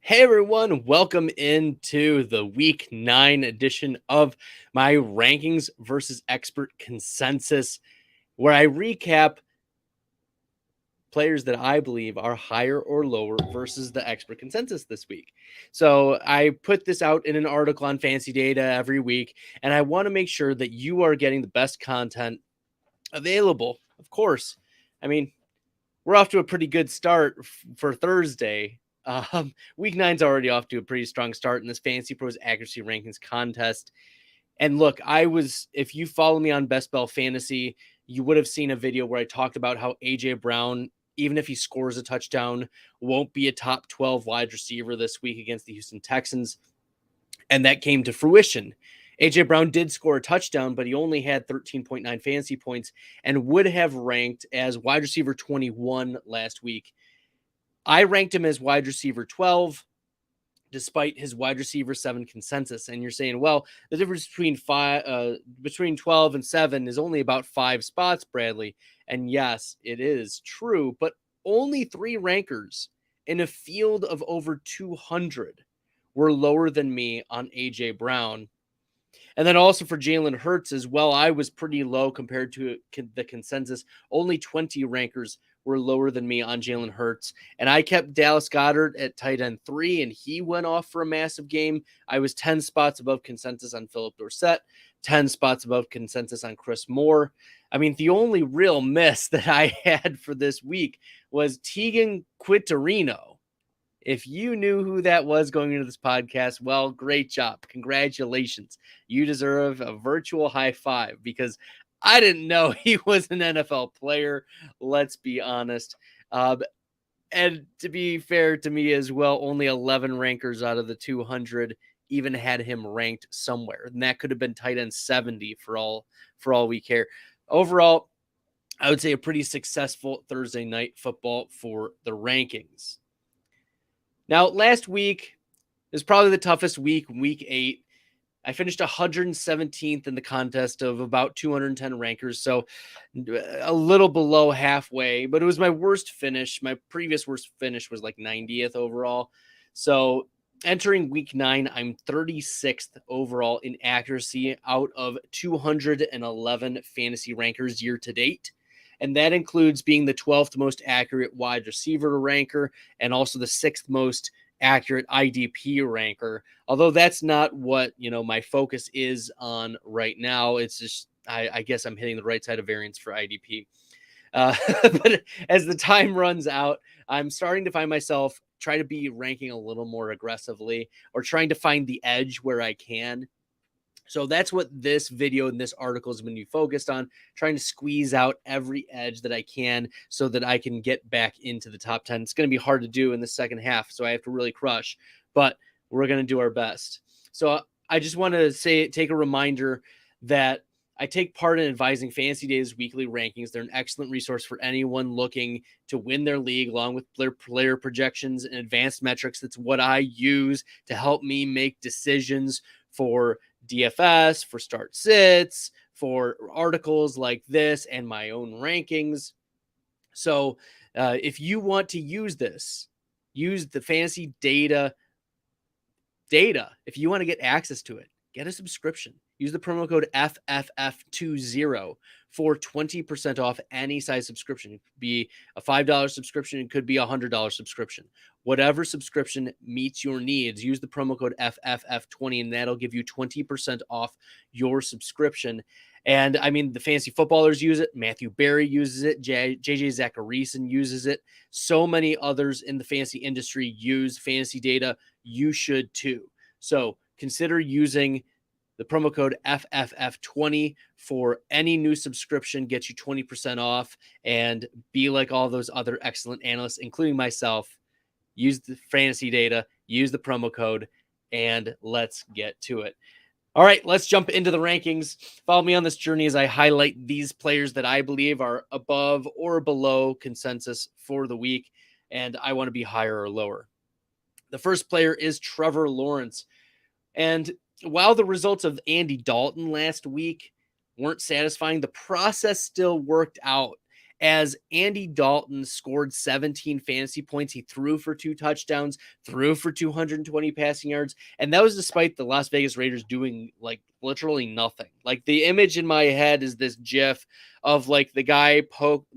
Hey everyone, welcome into the week 9 edition of my rankings versus expert consensus, where I recap players that I believe are higher or lower versus the expert consensus this week. So I put this out in an article on Fancy Data every week, and I want to make sure that you are getting the best content available. Of course, I mean, we're off to a pretty good start for Thursday. Week nine's already off to a pretty strong start in this FantasyPros accuracy rankings contest. And look, if you follow me on Best Bell Fantasy, you would have seen a video where I talked about how AJ Brown, even if he scores a touchdown, won't be a top 12 wide receiver this week against the Houston Texans. And that came to fruition. AJ Brown did score a touchdown, but he only had 13.9 fantasy points and would have ranked as wide receiver 21 last week. I ranked him as wide receiver 12 despite his wide receiver 7 consensus. And you're saying, well, the difference between 12 and 7 is only about 5 spots, Bradley. And yes, it is true, but only 3 rankers in a field of over 200 were lower than me on AJ Brown. And then also for Jalen Hurts as well, I was pretty low compared to the consensus. Only 20 rankers were lower than me on Jalen Hurts. And I kept Dallas Goedert at tight end 3, and he went off for a massive game. I was 10 spots above consensus on Philip Dorsett, 10 spots above consensus on Chris Moore. I mean, the only real miss that I had for this week was Tegan Quitterino. If you knew who that was going into this podcast, well, great job. Congratulations. You deserve a virtual high five because I didn't know he was an NFL player. Let's be honest. And to be fair to me as well, only 11 rankers out of the 200 even had him ranked somewhere. And that could have been tight end 70 for all we care. Overall, I would say a pretty successful Thursday night football for the rankings. Now, last week is probably the toughest week, week 8. I finished 117th in the contest of about 210 rankers, so a little below halfway, but it was my worst finish. My previous worst finish was like 90th overall. So entering week 9, I'm 36th overall in accuracy out of 211 fantasy rankers year to date. And that includes being the 12th most accurate wide receiver ranker and also the 6th most accurate IDP ranker. Although that's not what, my focus is on right now. It's just, I guess I'm hitting the right side of variance for IDP. But as the time runs out, I'm starting to find myself try to be ranking a little more aggressively or trying to find the edge where I can. So that's what this video and this article is going to be focused on, trying to squeeze out every edge that I can so that I can get back into the top 10. It's going to be hard to do in the second half, so I have to really crush, but we're going to do our best. So I just want to take a reminder that I take part in advising Fantasy Data's weekly rankings. They're an excellent resource for anyone looking to win their league, along with player projections and advanced metrics. That's what I use to help me make decisions for DFS, for start sits, for articles like this and my own rankings. So if you want to use this, use the Fantasy Data. If you want to get access to it, get a subscription. Use the promo code FFF20 for 20% off any size subscription. It could be a $5 subscription. It could be a $100 subscription. Whatever subscription meets your needs, use the promo code FFF20, and that'll give you 20% off your subscription. And I mean, the fantasy footballers use it. Matthew Berry uses it. JJ Zacharyson uses it. So many others in the fantasy industry use Fantasy Data. You should too. So consider using the promo code FFF20 for any new subscription, gets you 20% off, and be like all those other excellent analysts, including myself. Use the Fantasy Data, use the promo code, and let's get to it. All right, let's jump into the rankings. Follow me on this journey as I highlight these players that I believe are above or below consensus for the week, and I want to be higher or lower. The first player is Trevor Lawrence. And while the results of Andy Dalton last week weren't satisfying, the process still worked out. as Andy Dalton scored 17 fantasy points. He threw for 2 touchdowns, threw for 220 passing yards, and that was despite the Las Vegas Raiders doing like literally nothing. Like the image in my head is this gif of like the guy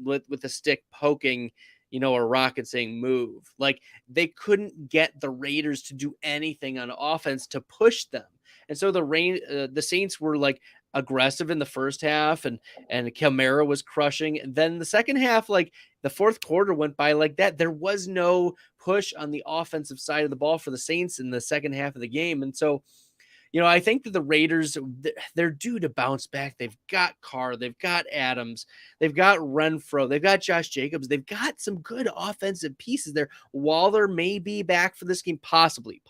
with a stick poking, a rock and saying move. Like they couldn't get the Raiders to do anything on offense to push them. And so the Saints were like aggressive in the first half, and Kamara was crushing. And then the second half, like the fourth quarter went by like that. There was no push on the offensive side of the ball for the Saints in the second half of the game. And so, I think that the Raiders, they're due to bounce back. They've got Carr, they've got Adams, they've got Renfro, they've got Josh Jacobs. They've got some good offensive pieces there. Waller may be back for this game, possibly.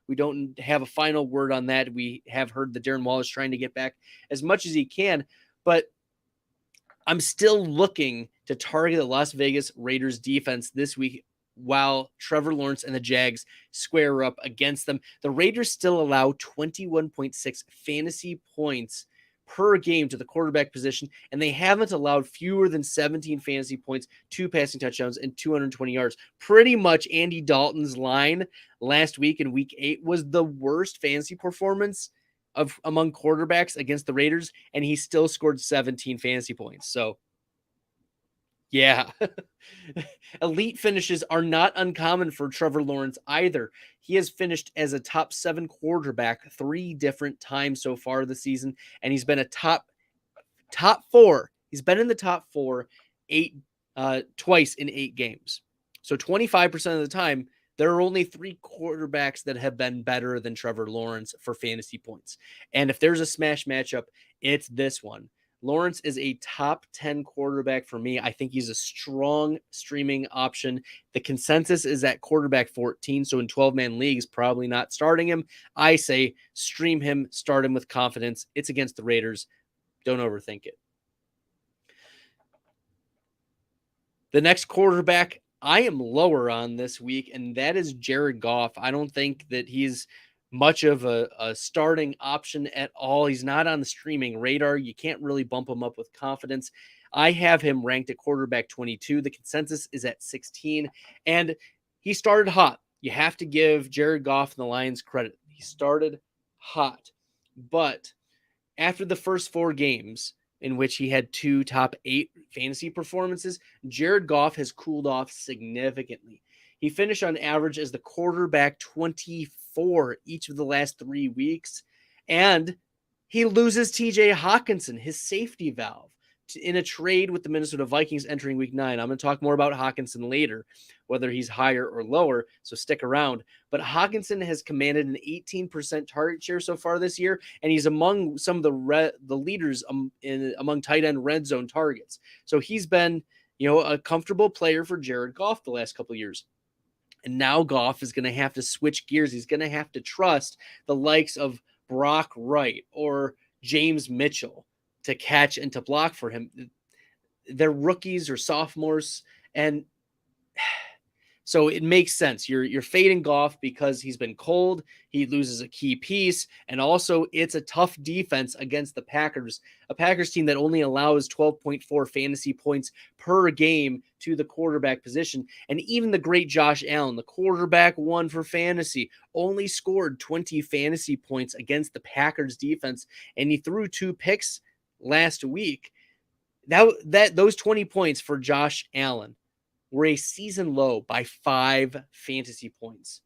We don't have a final word on that. We have heard that Darren Waller is trying to get back as much as he can, but I'm still looking to target the Las Vegas Raiders defense this week while Trevor Lawrence and the Jags square up against them. The Raiders still allow 21.6 fantasy points per game to the quarterback position, and they haven't allowed fewer than 17 fantasy points, 2 passing touchdowns, and 220 yards. Pretty much Andy Dalton's line last week in week 8 was the worst fantasy performance among quarterbacks against the Raiders, and he still scored 17 fantasy points. So yeah. Elite finishes are not uncommon for Trevor Lawrence either. He has finished as a top 7 quarterback 3 different times so far this season, and he's been a top 4. He's been in the top 4 twice in 8 games. So 25% of the time, there are only 3 quarterbacks that have been better than Trevor Lawrence for fantasy points. And if there's a smash matchup, it's this one. Lawrence is a top 10 quarterback for me. I think he's a strong streaming option. The consensus is at quarterback 14. So in 12-man leagues, probably not starting him. I say stream him, start him with confidence. It's against the Raiders. Don't overthink it. The next quarterback I am lower on this week, and that is Jared Goff. I don't think that he's much of a starting option at all. He's not on the streaming radar. You can't really bump him up with confidence. I have him ranked at quarterback 22. The consensus is at 16, and he started hot. You have to give Jared Goff and the Lions credit. He started hot, but after the first 4 games in which he had 2 top 8 fantasy performances, Jared Goff has cooled off significantly. He finished on average as the quarterback 24 each of the last 3 weeks, and he loses TJ Hawkinson, his safety valve, in a trade with the Minnesota Vikings entering week 9. I'm going to talk more about Hawkinson later, whether he's higher or lower, so stick around. But Hawkinson has commanded an 18% target share so far this year, and he's among some of the leaders among tight end red zone targets. So he's been, a comfortable player for Jared Goff the last couple of years. And now Goff is going to have to switch gears. He's going to have to trust the likes of Brock Wright or James Mitchell to catch and to block for him. They're rookies or sophomores, and so it makes sense. You're fading Goff because he's been cold. He loses a key piece, and also it's a tough defense against the Packers, a Packers team that only allows 12.4 fantasy points per game to the quarterback position. And even the great Josh Allen, the quarterback 1 for fantasy, only scored 20 fantasy points against the Packers defense, and he threw 2 picks last week. Those 20 points for Josh Allen were a season low by 5 fantasy points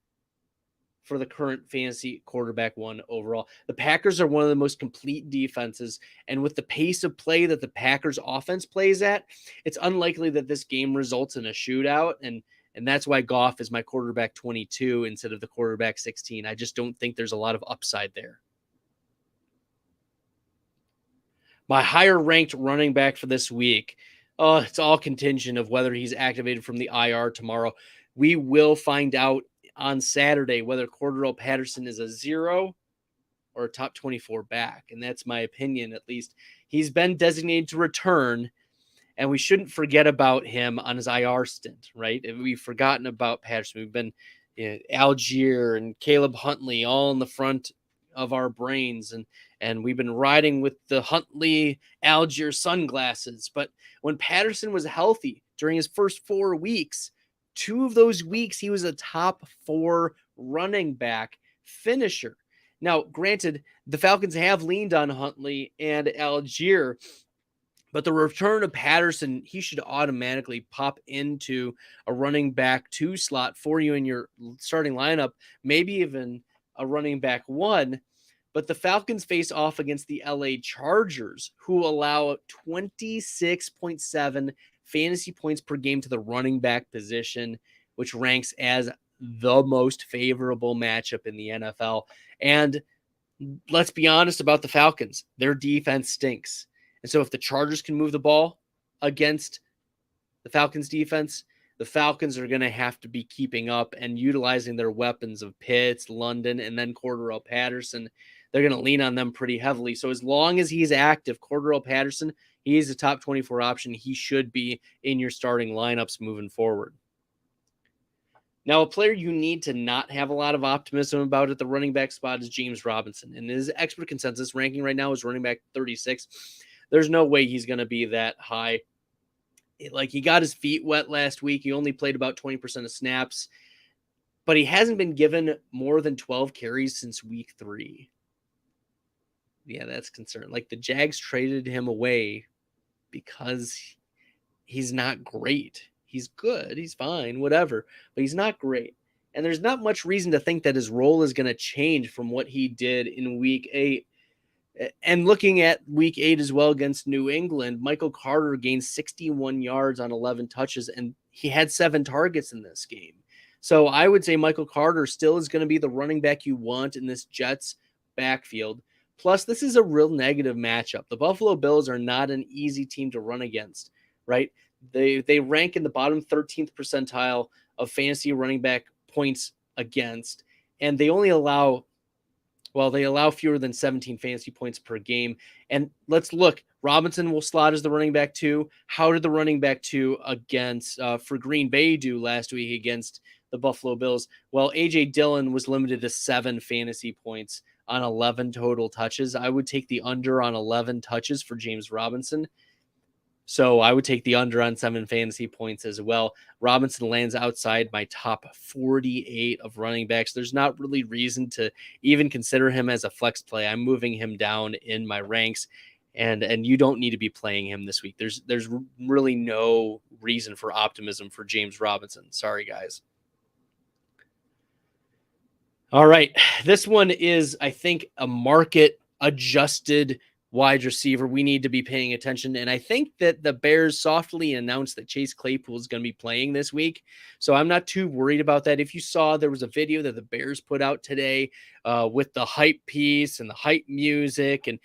for the current fantasy quarterback 1 overall. The Packers are one of the most complete defenses, and with the pace of play that the Packers offense plays at, it's unlikely that this game results in a shootout, and that's why Goff is my quarterback 22 instead of the quarterback 16. I just don't think there's a lot of upside there. My higher ranked running back for this week, it's all contingent of whether he's activated from the IR tomorrow. We will find out on Saturday whether Cordero Patterson is a 0 or a top 24 back. And that's my opinion, at least. He's been designated to return, and we shouldn't forget about him on his IR stint, right? We've forgotten about Patterson. We've been Algier and Caleb Huntley all in the front of our brains, and we've been riding with the Huntley Algier sunglasses. But when Patterson was healthy during his first 4 weeks, 2 of those weeks he was a top 4 running back finisher. Now, granted, the Falcons have leaned on Huntley and Algier, but the return of Patterson, he should automatically pop into a running back 2 slot for you in your starting lineup, maybe even a running back 1. But the Falcons face off against the LA Chargers, who allow 26.7 fantasy points per game to the running back position, which ranks as the most favorable matchup in the NFL. And let's be honest about the Falcons. Their defense stinks. And so if the Chargers can move the ball against the Falcons defense, the Falcons are going to have to be keeping up and utilizing their weapons of Pitts, London, and then Cordarrelle Patterson. They're going to lean on them pretty heavily. So as long as he's active, Cordarrelle Patterson, he is a top 24 option. He should be in your starting lineups moving forward. Now, a player you need to not have a lot of optimism about at the running back spot is James Robinson. And his expert consensus ranking right now is running back 36. There's no way he's going to be that high. Like, he got his feet wet last week. He only played about 20% of snaps, but he hasn't been given more than 12 carries since week 3. Yeah, that's concerning. Like, the Jags traded him away because he's not great. He's good. He's fine, whatever, but he's not great. And there's not much reason to think that his role is going to change from what he did in week 8. And looking at week 8 as well against New England, Michael Carter gained 61 yards on 11 touches, and he had 7 targets in this game. So I would say Michael Carter still is going to be the running back you want in this Jets backfield. Plus, this is a real negative matchup. The Buffalo Bills are not an easy team to run against, right? They rank in the bottom 13th percentile of fantasy running back points against, and they only allow fewer than 17 fantasy points per game. And let's look. Robinson will slot as the running back 2. How did the running back 2 against for Green Bay do last week against the Buffalo Bills? Well, A.J. Dillon was limited to 7 fantasy points on 11 total touches. I would take the under on 11 touches for James Robinson. So I would take the under on 7 fantasy points as well. Robinson lands outside my top 48 of running backs. There's not really reason to even consider him as a flex play. I'm moving him down in my ranks, and you don't need to be playing him this week. There's really no reason for optimism for James Robinson. Sorry, guys. All right. This one is, I think, a market adjusted wide receiver we need to be paying attention. And I think that the Bears softly announced that Chase Claypool is going to be playing this week. So I'm not too worried about that. If you saw, there was a video that the Bears put out today with the hype piece and the hype music and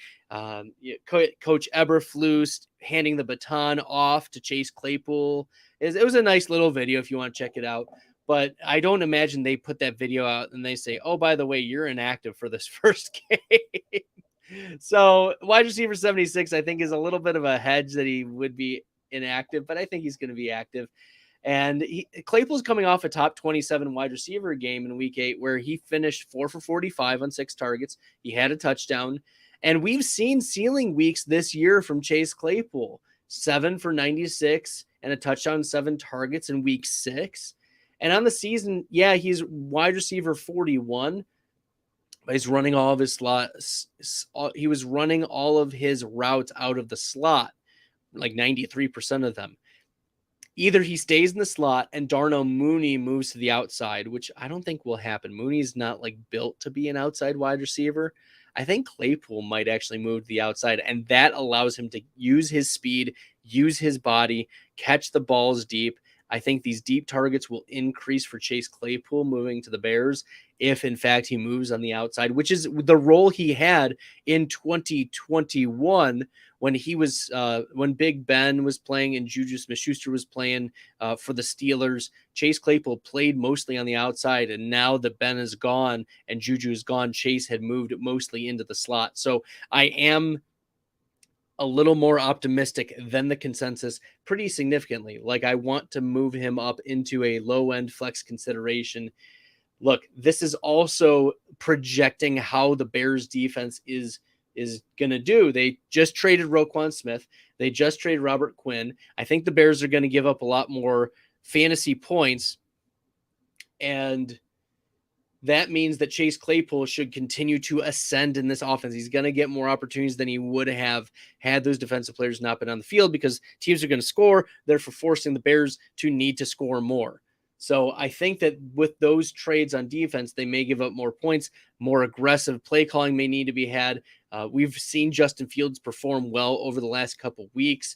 Coach Eberflus handing the baton off to Chase Claypool. It was a nice little video if you want to check it out. But I don't imagine they put that video out and they say, oh, by the way, you're inactive for this first game. So wide receiver 76, I think, is a little bit of a hedge that he would be inactive, but I think he's going to be active. And Claypool's coming off a top 27 wide receiver game in week 8, where he finished 4 for 45 on 6 targets. He had a touchdown. And we've seen ceiling weeks this year from Chase Claypool, 7 for 96 and a touchdown, 7 targets in week 6. And on the season, yeah, he's wide receiver 41. He's running all of his slots. He was running all of his routes out of the slot, like 93% of them. Either he stays in the slot and Darnell Mooney moves to the outside, which I don't think will happen. Mooney's not like built to be an outside wide receiver. I think Claypool might actually move to the outside, and that allows him to use his speed, use his body, catch the balls deep. I think these deep targets will increase for Chase Claypool moving to the Bears if, in fact, he moves on the outside, which is the role he had in 2021 when he was when Big Ben was playing and Juju Smith-Schuster was playing for the Steelers. Chase Claypool played mostly on the outside, and now that Ben is gone and Juju is gone, Chase had moved mostly into the slot. So I am a little more optimistic than the consensus pretty significantly. Like, I want to move him up into a low end flex consideration. Look, this is also projecting how the Bears defense is going to do. They just traded Roquan Smith. They just traded Robert Quinn. I think the Bears are going to give up a lot more fantasy points, and that means that Chase Claypool should continue to ascend in this offense. He's going to get more opportunities than he would have had those defensive players not been on the field, because teams are going to score, therefore forcing the Bears to need to score more. So I think that with those trades on defense, they may give up more points. More aggressive play calling may need to be had. We've seen Justin Fields perform well over the last couple weeks.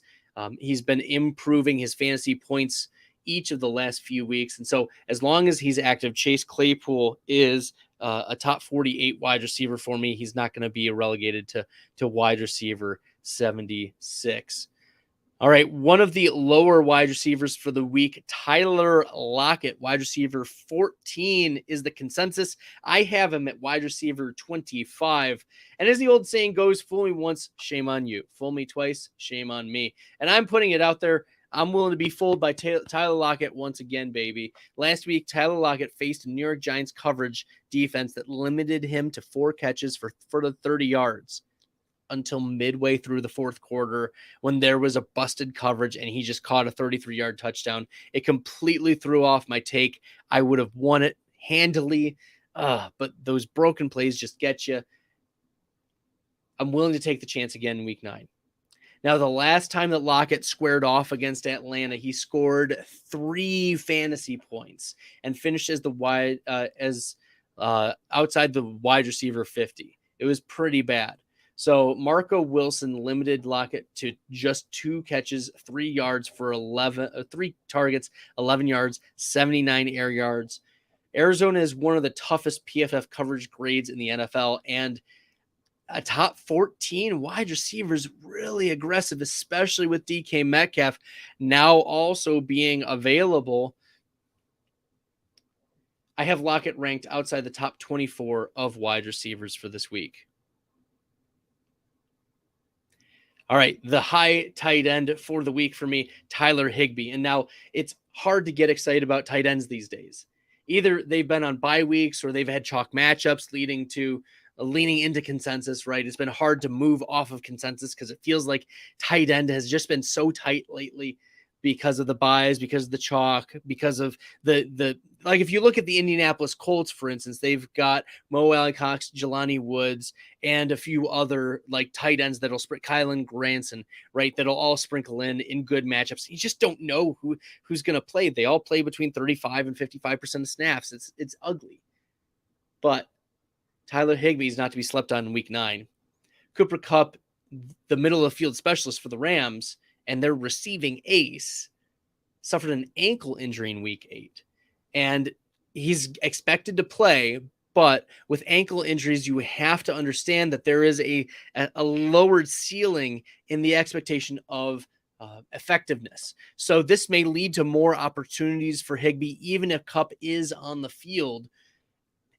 He's been improving his fantasy points each of the last few weeks. And so as long as he's active, Chase Claypool is a top 48 wide receiver for me. He's not going to be relegated to wide receiver 76. All right, one of the lower wide receivers for the week, Tyler Lockett, wide receiver 14 is the consensus. I have him at wide receiver 25. And as the old saying goes, fool me once, shame on you. Fool me twice, shame on me. And I'm putting it out there. I'm willing to be fooled by Tyler Lockett once again, baby. Last week, Tyler Lockett faced a New York Giants coverage defense that limited him to 4 catches for the 30 yards. Until midway through the fourth quarter, when there was a busted coverage and he just caught a 33-yard touchdown. It completely threw off my take. I would have won it handily, but those broken plays just get you. I'm willing to take the chance again in week 9. Now, the last time that Lockett squared off against Atlanta, he scored 3 fantasy points and finished as outside the wide receiver 50. It was pretty bad. So Marco Wilson limited Lockett to just 2 catches, 3 yards for 3 targets, 11 yards, 79 air yards. Arizona is one of the toughest PFF coverage grades in the NFL, and a top 14 wide receivers really aggressive, especially with DK Metcalf now also being available. I have Lockett ranked outside the top 24 of wide receivers for this week. All right, the high tight end for the week for me, Tyler Higbee. And now it's hard to get excited about tight ends these days. Either they've been on bye weeks or they've had chalk matchups leaning into consensus, right? It's been hard to move off of consensus because it feels like tight end has just been so tight lately because of the buys, because of the chalk, because of the like, if you look at the Indianapolis Colts, for instance, they've got Mo Alley-Cox, Jelani Woods, and a few other like tight ends that'll Kylan Granson, right? That'll all sprinkle in good matchups. You just don't know who's going to play. They all play between 35 and 55% of snaps. It's ugly. But Tyler Higbee is not to be slept on in week 9. Cooper Kupp, the middle of the field specialist for the Rams, and their receiving ace, suffered an ankle injury in week 8. And he's expected to play, but with ankle injuries, you have to understand that there is a lowered ceiling in the expectation of effectiveness. So this may lead to more opportunities for Higbee, even if Kupp is on the field.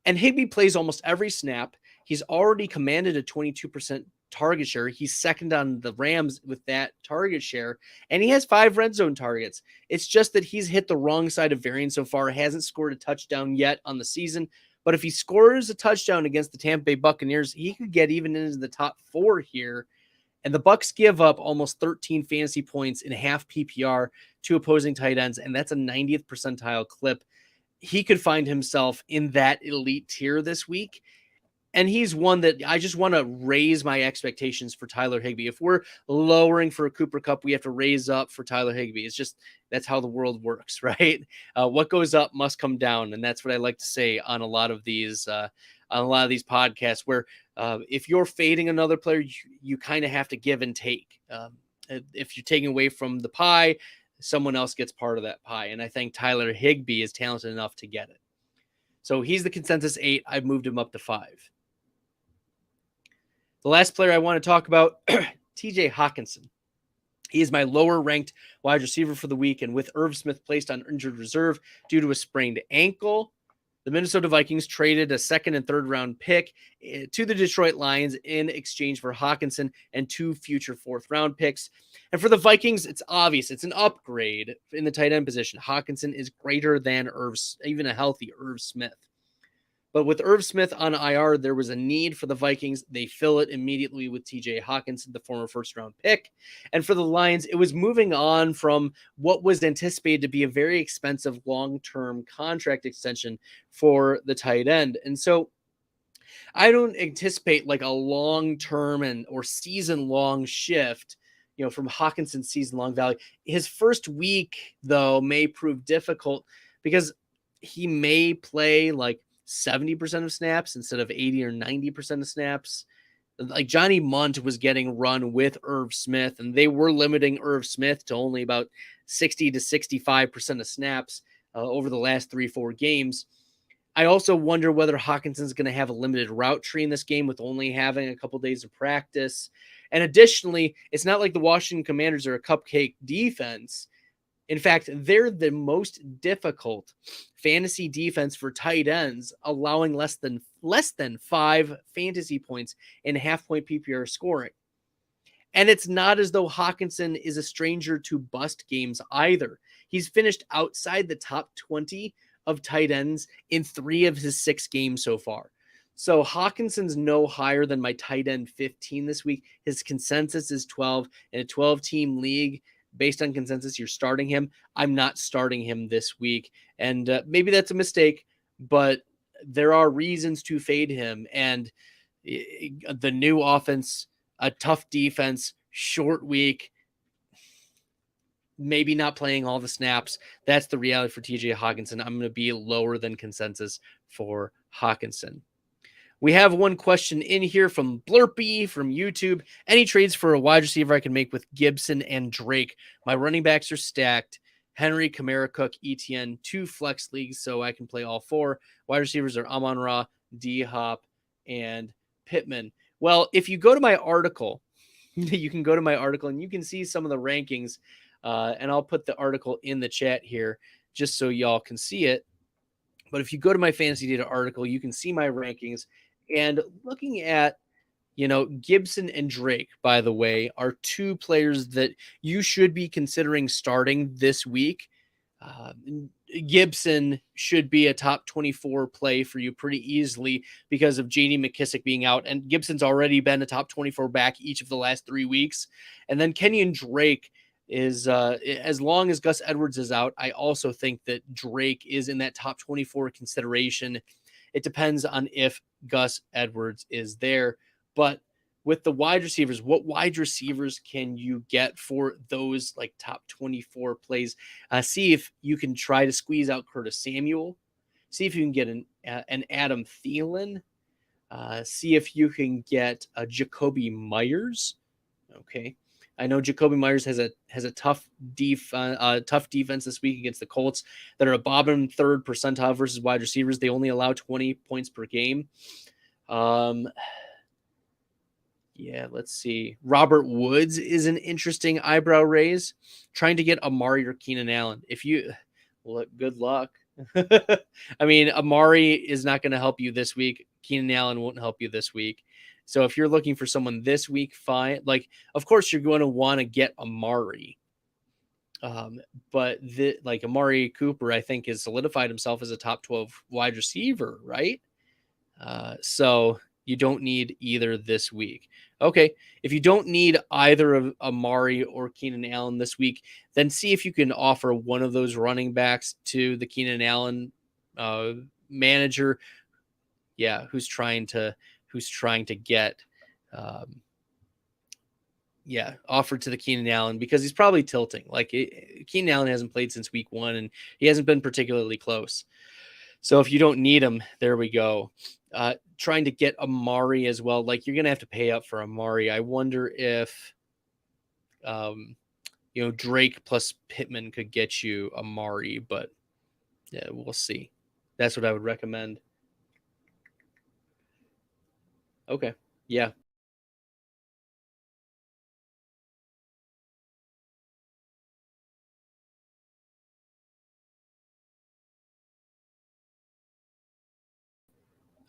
And Higbee plays almost every snap. He's already commanded a 22% target share. He's second on the Rams with that target share, and he has 5 red zone targets. It's just that he's hit the wrong side of variance so far, hasn't scored a touchdown yet on the season. But if he scores a touchdown against the Tampa Bay Buccaneers, he could get even into the top 4 here. And the Bucs give up almost 13 fantasy points in half PPR to opposing tight ends, and that's a 90th percentile clip. He could find himself in that elite tier this week. And he's one that I just want to raise my expectations for Tyler Higbee. If we're lowering for a Cooper Kupp, we have to raise up for Tyler Higbee. It's just, that's how the world works, right? What goes up must come down. And that's what I like to say on a lot of these podcasts, where if you're fading another player, you kind of have to give and take. If you're taking away from the pie, someone else gets part of that pie. And I think Tyler Higbee is talented enough to get it. So he's the consensus 8. I've moved him up to 5. The last player I want to talk about, TJ Hawkinson. He is my lower ranked wide receiver for the week. And with Irv Smith placed on injured reserve due to a sprained ankle, the Minnesota Vikings traded a 2nd and 3rd round pick to the Detroit Lions in exchange for Hawkinson and 2 future 4th round picks. And for the Vikings, it's obvious. It's an upgrade in the tight end position. Hawkinson is greater than even a healthy Irv Smith. But with Irv Smith on IR, there was a need for the Vikings. They fill it immediately with TJ Hawkinson, the former first round pick. And for the Lions, it was moving on from what was anticipated to be a very expensive long term contract extension for the tight end. And so I don't anticipate like a long term and or season long shift, from Hawkinson's season long value. His first week, though, may prove difficult because he may play like 70% of snaps instead of 80 or 90% of snaps. Like Johnny Munt was getting run with Irv Smith, and they were limiting Irv Smith to only about 60 to 65% of snaps over the last 3-4 games. I also wonder whether Hawkinson's going to have a limited route tree in this game with only having a couple days of practice. And additionally, it's not like the Washington Commanders are a cupcake defense. In fact, they're the most difficult fantasy defense for tight ends, allowing less than 5 fantasy points in half-point PPR scoring. And it's not as though Hawkinson is a stranger to bust games either. He's finished outside the top 20 of tight ends in 3 of his 6 games so far. So Hawkinson's no higher than my tight end 15 this week. His consensus is 12. In a 12-team league, based on consensus, you're starting him. I'm not starting him this week. And maybe that's a mistake, but there are reasons to fade him. And the new offense, a tough defense, short week, maybe not playing all the snaps. That's the reality for TJ Hawkinson. I'm going to be lower than consensus for Hawkinson. We have one question in here from Blurpy from YouTube. Any trades for a wide receiver I can make with Gibson and Drake? My running backs are stacked. Henry, Kamara, Cook, ETN, 2 flex leagues, so I can play all 4. Wide receivers are Amon-Ra, D-Hop, and Pittman. Well, if you go to my article, you can go to my article and you can see some of the rankings. And I'll put the article in the chat here just so y'all can see it. But if you go to my fantasy data article, you can see my rankings. And looking at, Gibson and Drake, by the way, are 2 players that you should be considering starting this week. Gibson should be a top 24 play for you pretty easily because of JD McKissick being out. And Gibson's already been a top 24 back each of the last 3 weeks. And then Kenyon Drake is as long as Gus Edwards is out, I also think that Drake is in that top 24 consideration. It depends on if Gus Edwards is there. But with the wide receivers, what wide receivers can you get for those like top 24 plays? See if you can try to squeeze out Curtis Samuel. See if you can get an Adam Thielen. See if you can get a Jacoby Myers. Okay. I know Jacoby Myers has a tough defense this week against the Colts that are a bottom 3rd percentile versus wide receivers. They only allow 20 points per game. Yeah, let's see. Robert Woods is an interesting eyebrow raise. Trying to get Amari or Keenan Allen. Good luck. I mean, Amari is not going to help you this week. Keenan Allen won't help you this week. So if you're looking for someone this week, fine. Like, of course, you're going to want to get Amari. But Amari Cooper, I think, has solidified himself as a top 12 wide receiver, right? So you don't need either this week. Okay, if you don't need either of Amari or Keenan Allen this week, then see if you can offer one of those running backs to the Keenan Allen manager. Yeah, who's trying to get offered to the Keenan Allen because he's probably tilting. Keenan Allen hasn't played since week 1 and he hasn't been particularly close. So if you don't need him, there we go. Trying to get Amari as well. Like, you're going to have to pay up for Amari. I wonder if, Drake plus Pittman could get you Amari, but yeah, we'll see. That's what I would recommend. Okay. Yeah.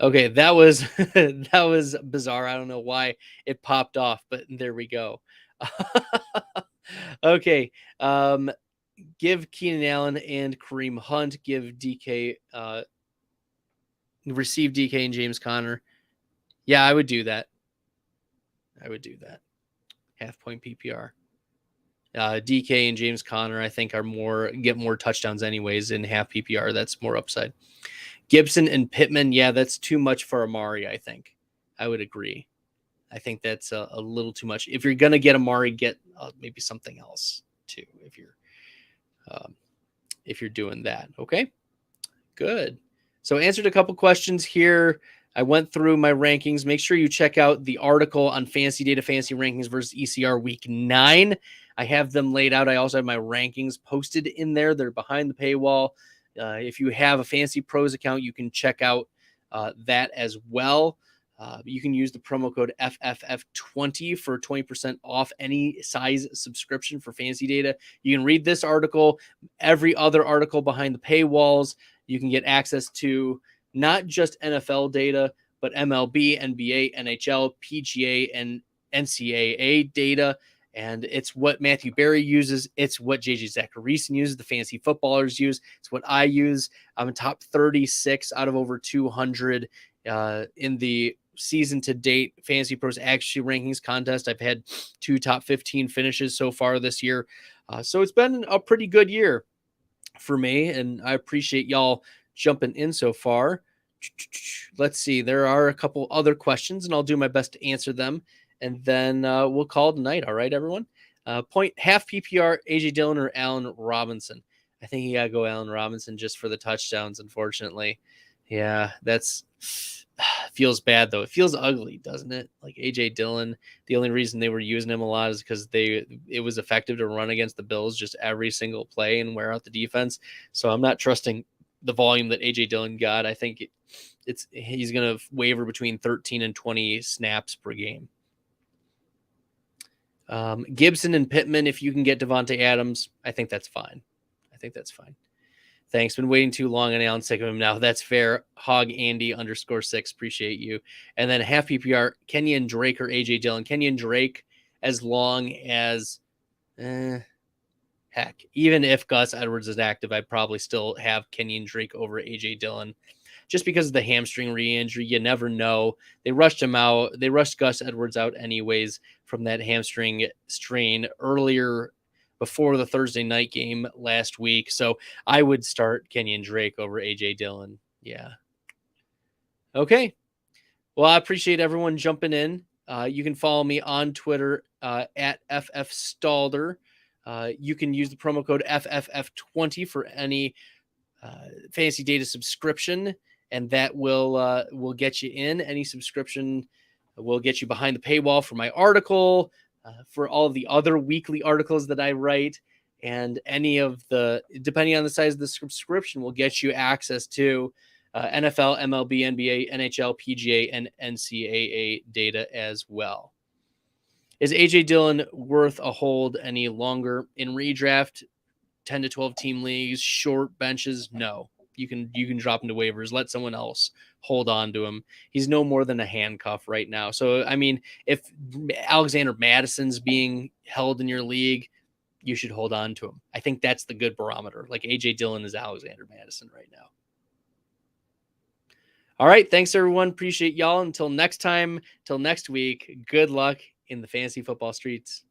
Okay, that was that was bizarre. I don't know why it popped off, but there we go. Okay, give Keenan Allen and Kareem Hunt. Give DK receive DK and James Conner. Yeah, I would do that. Half point PPR. DK and James Conner, I think, get more touchdowns anyways in half PPR. That's more upside. Gibson and Pittman, yeah, that's too much for Amari, I think. I would agree. I think that's a little too much. If you're going to get Amari, get maybe something else too, if you're doing that. Okay, good. So answered a couple questions here. I went through my rankings. Make sure you check out the article on Fantasy Data, Fantasy Rankings versus ECR Week 9. I have them laid out. I also have my rankings posted in there. They're behind the paywall. If you have a FantasyPros account, you can check out that as well. You can use the promo code FFF20 for 20% off any size subscription for Fantasy Data. You can read this article, every other article behind the paywalls. You can get access to not just NFL data, but MLB, NBA, NHL, PGA, and NCAA data. And it's what Matthew Berry uses. It's what JJ Zachariason uses. The fantasy footballers use. It's what I use. I'm a top 36 out of over 200 in the season to date FantasyPros actually rankings contest. I've had 2 top 15 finishes so far this year. So it's been a pretty good year for me, and I appreciate y'all jumping in so far. Let's see. There are a couple other questions, and I'll do my best to answer them, and then we'll call it a night. All right, everyone? Point half PPR, AJ Dillon or Allen Robinson? I think you got to go Allen Robinson just for the touchdowns, unfortunately. Yeah, that's feels bad, though. It feels ugly, doesn't it? Like AJ Dillon, the only reason they were using him a lot is because it was effective to run against the Bills just every single play and wear out the defense. So I'm not trusting the volume that AJ Dillon got. I think he's going to waver between 13 and 20 snaps per game. Gibson and Pittman, if you can get Devontae Adams, I think that's fine. Thanks. Been waiting too long, and Alan's sick of him now. That's fair. Hog Andy _6. Appreciate you. And then half PPR, Kenyon Drake or AJ Dillon. Kenyon Drake, as long as heck, even if Gus Edwards is active, I'd probably still have Kenyon Drake over AJ Dillon. Just because of the hamstring re-injury, you never know. They rushed him out. They rushed Gus Edwards out anyways from that hamstring strain earlier before the Thursday night game last week. So I would start Kenyon Drake over AJ Dillon. Yeah. Okay. Well, I appreciate everyone jumping in. You can follow me on Twitter at FFStalder. You can use the promo code FFF20 for any fantasy data subscription, and that will get you in. Any subscription will get you behind the paywall for my article, for all of the other weekly articles that I write, and any of the, depending on the size of the subscription, will get you access to NFL, MLB, NBA, NHL, PGA, and NCAA data as well. Is AJ Dillon worth a hold any longer in redraft? 10 to 12 team leagues, short benches? No. You can drop him to waivers. Let someone else hold on to him. He's no more than a handcuff right now. So, I mean, if Alexander Madison's being held in your league, you should hold on to him. I think that's the good barometer. Like AJ Dillon is Alexander Madison right now. All right. Thanks, everyone. Appreciate y'all. Until next time, till next week, good luck in the fantasy football streets.